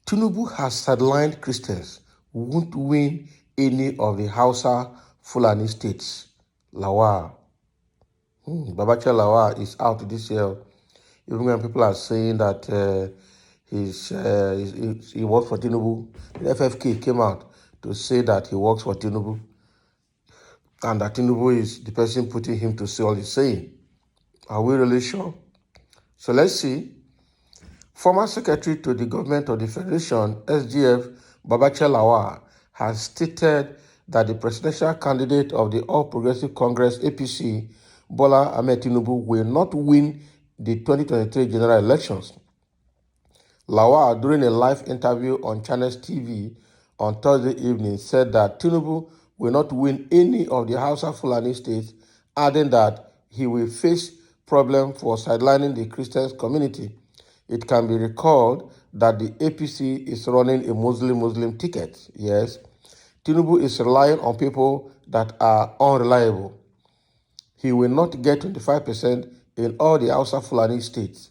Tinubu has sidelined Christians who won't win any of the Hausa Fulani states. Lawal. Babachir Lawal is out this year, even when people are saying that he works for Tinubu. The FFK came out to say that he works for Tinubu and that Tinubu is the person putting him to say all he's saying. Are we really sure? So let's see. Former Secretary to the Government of the Federation, SGF, Babachir Lawal, has stated that the presidential candidate of the All Progressive Congress, APC, Bola Ahmed Tinubu, will not win the 2023 general elections. Lawal, during a live interview on Channels TV on Thursday evening, said that Tinubu will not win any of the Hausa Fulani states, adding that he will face problem for sidelining the Christian community. It can be recalled that the APC is running a Muslim ticket. Yes, Tinubu is relying on people that are unreliable. He will not get 25% in all the Hausa Fulani states.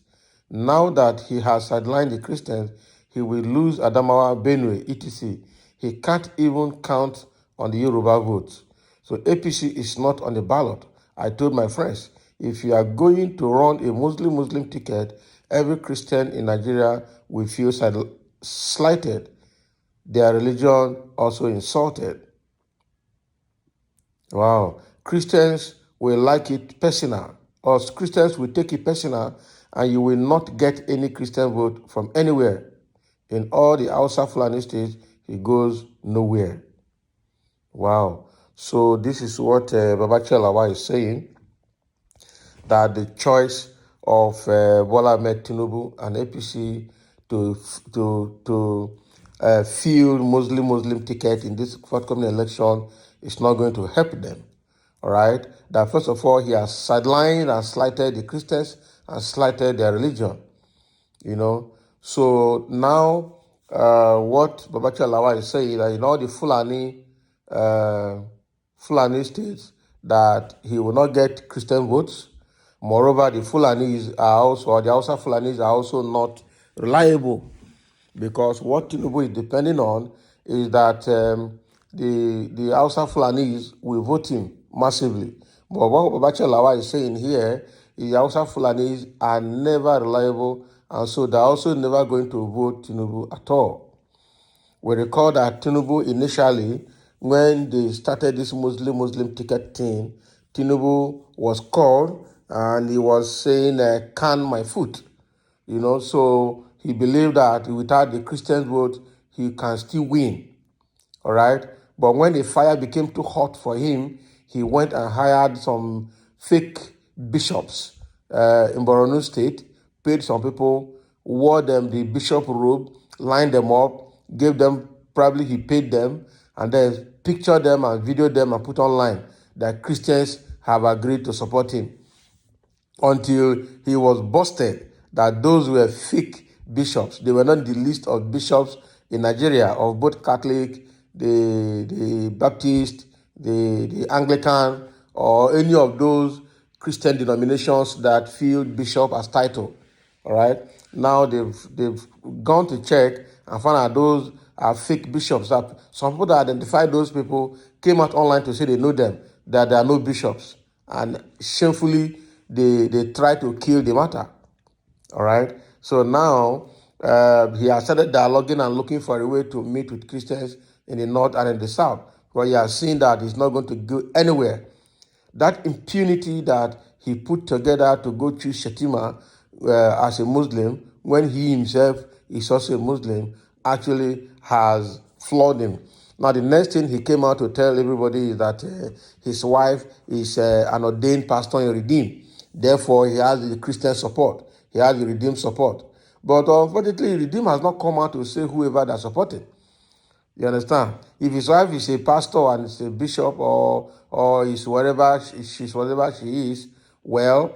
Now that he has sidelined the Christians, he will lose Adamawa, Benue, etc. He can't even count on the Yoruba votes. So APC is not on the ballot. I told my friends, if you are going to run a Muslim ticket, every Christian in Nigeria will feel slighted, their religion also insulted. Wow. Christians will like it personal, or Christians will take it personal, and you will not get any Christian vote from anywhere. In all the Hausa Fulani states, he goes nowhere. Wow. So this is what Babachir Lawal is saying, that the choice of Bola Ahmed Tinubu and APC to field Muslim ticket in this forthcoming election is not going to help them. All right, that first of all, he has sidelined and slighted the Christians and slighted their religion. You know, so now what Babachir Lawal is saying, that in all the Fulani states, that he will not get Christian votes. Moreover, the Fulanis are also, or the Hausa Fulanis are also not reliable, because what Tinubu is depending on is that the Hausa Fulanis will vote him massively. But what Babachir Lawal is saying here is the Hausa Fulanis are never reliable, and so they're also never going to vote Tinubu at all. We recall that Tinubu initially, when they started this Muslim ticket thing, Tinubu was called and he was saying, can my foot. You know, so he believed that without the Christian vote, he can still win. All right. But when the fire became too hot for him, he went and hired some fake bishops in Borno State, paid some people, wore them the bishop robe, lined them up, gave them, probably he paid them, and then pictured them and videoed them and put online that Christians have agreed to support him, until he was busted that those were fake bishops. They were not the list of bishops in Nigeria, of both Catholic, the Baptist, the Anglican, or any of those Christian denominations that field bishop as title. All right. Now they've gone to check and found out those are fake bishops. That some people that identified those people came out online to say they know them, that there are no bishops, and shamefully they try to kill the matter. All right. So now he has started dialoguing and looking for a way to meet with Christians in the north and in the south, but he has seen that he's not going to go anywhere. That impunity that he put together to go choose Shetima as a Muslim, when he himself is also a Muslim, actually has flawed him. Now, the next thing he came out to tell everybody is that his wife is an ordained pastor in Redeem. Therefore, he has the Christian support. He has the Redeem support. But unfortunately, Redeem has not come out to say whoever that supported. You understand? If his wife is a pastor and is a bishop, or is whatever she's whatever she is, well,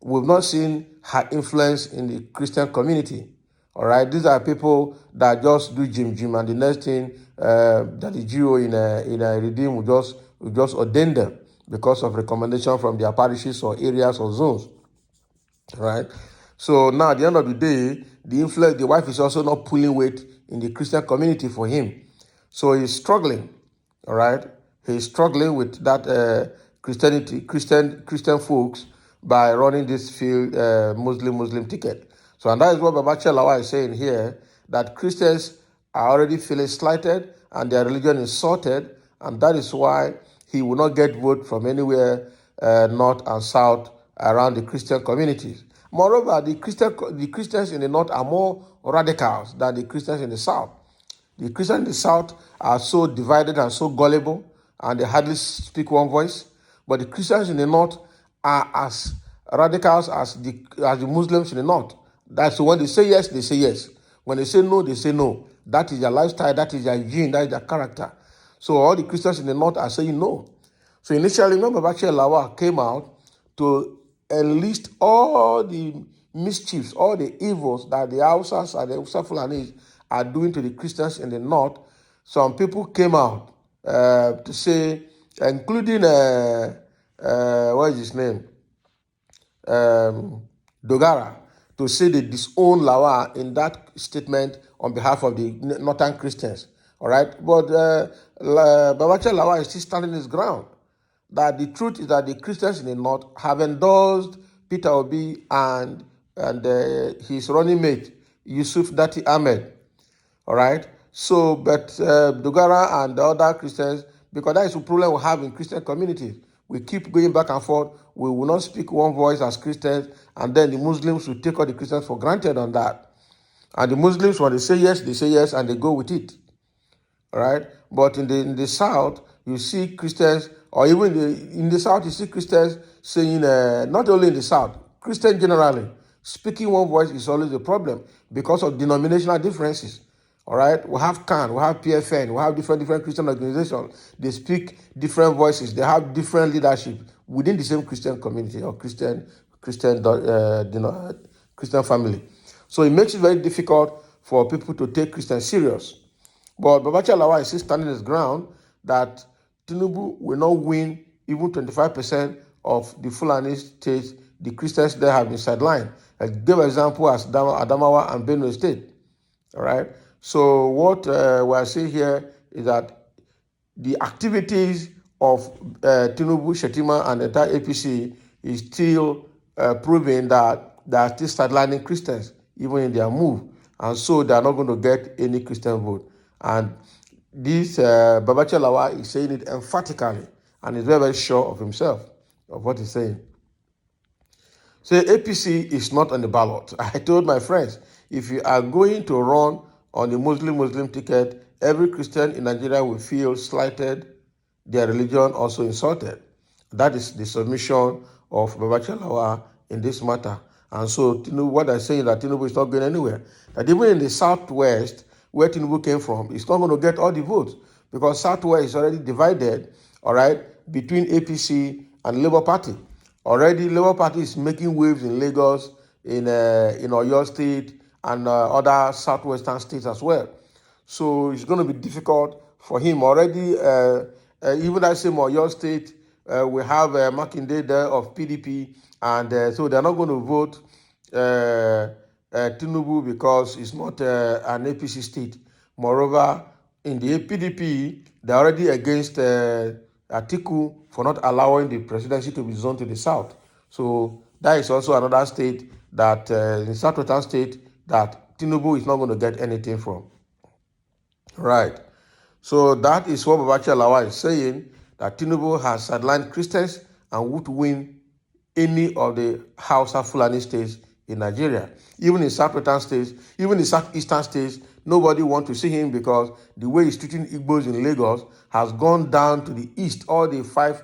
we've not seen her influence in the Christian community. All right, these are people that just do gym, and the next thing that the GO in a Redeem will just ordain them. because of recommendation from their parishes or areas or zones, right? So now at the end of the day, the wife is also not pulling weight in the Christian community for him. So he's struggling, all right? He's struggling with that Christian folks by running this field Muslim ticket. So, and that is what Babachir Lawal is saying here, that Christians are already feeling slighted and their religion insulted, and that is why he will not get vote from anywhere north and south around the Christian communities. Moreover, the Christians in the north are more radicals than the Christians in the south. The Christians in the south are so divided and so gullible, and they hardly speak one voice. But the Christians in the north are as radicals as the Muslims in the north. That's when they say yes, they say yes. When they say no, they say no. That is their lifestyle, that is their gene, that is their character. So all the Christians in the north are saying no. So initially, remember, Babachir Lawal came out to enlist all the mischiefs, all the evils that the Hausas and the Hausa Fulanis are doing to the Christians in the north. Some people came out to say, including, what is his name? Dogara, to say they disown Lawal in that statement on behalf of the northern Christians. All right, but Babachir Lawal is still standing his ground. That the truth is that the Christians in the north have endorsed Peter Obi and his running mate Yusuf Dati Ahmed. All right. So, but Dogara and the other Christians, because that is the problem we have in Christian communities. We keep going back and forth. We will not speak one voice as Christians, and then the Muslims will take all the Christians for granted on that. And the Muslims, when they say yes, and they go with it. All right. But in the South, you see Christians, or even in the South, you see Christians saying, not only in the South, Christians generally, speaking one voice is always a problem because of denominational differences. All right, we have CAN, we have PFN, we have different Christian organizations. They speak different voices. They have different leadership within the same Christian community or Christian family. So it makes it very difficult for people to take Christians serious. But Babachir Lawal is still standing his ground that Tinubu will not win even 25% of the Fulani states. The Christians there have been sidelined. I gave an example as Adamawa and Benue State. All right. So what we are saying here is that the activities of Tinubu, Shetima, and the entire APC is still proving that they are still sidelining Christians, even in their move. And so they are not going to get any Christian vote. And this Babachir Lawal is saying it emphatically, and is very, very sure of himself, of what he's saying. So APC is not on the ballot. I told my friends, if you are going to run on the Muslim ticket, every Christian in Nigeria will feel slighted, their religion also insulted. That is the submission of Babachir Lawal in this matter. And so Tinubu, what I say is that Tinubu is not going anywhere. That even in the Southwest, where Tinubu came from, he's not going to get all the votes because Southwest is already divided, all right, between APC and Labour Party. Already, Labour Party is making waves in Lagos, in Oyo State, and other southwestern states as well. So it's going to be difficult for him. Already, even that same Oyo State, we have Makinde there of PDP, and so they're not going to vote Tinubu because it's not an APC state. Moreover, in the PDP, they're already against Atiku for not allowing the presidency to be zoned to the south. So that is also another state that, in southwestern state, that Tinubu is not going to get anything from. Right. So that is what Babachir Lawal is saying, that Tinubu has sidelined Christians and would win any of the Hausa Fulani states in Nigeria. Even in southwestern states, even in southeastern states, nobody wants to see him because the way he's treating Igbos in Lagos has gone down to the east. All the 5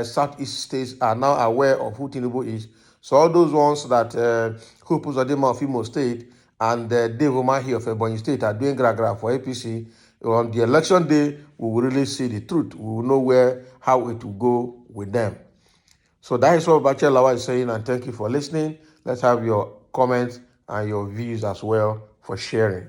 southeast states are now aware of who Tinubu is. So all those ones that Hope Uzodinma of Imo State and Dave Umahi of Ebonyi State are doing gra for APC, on the election day, we will really see the truth. We will know how it will go with them. So that is what Babachir Lawal is saying, and thank you for listening. Let's have your comments and your views as well for sharing.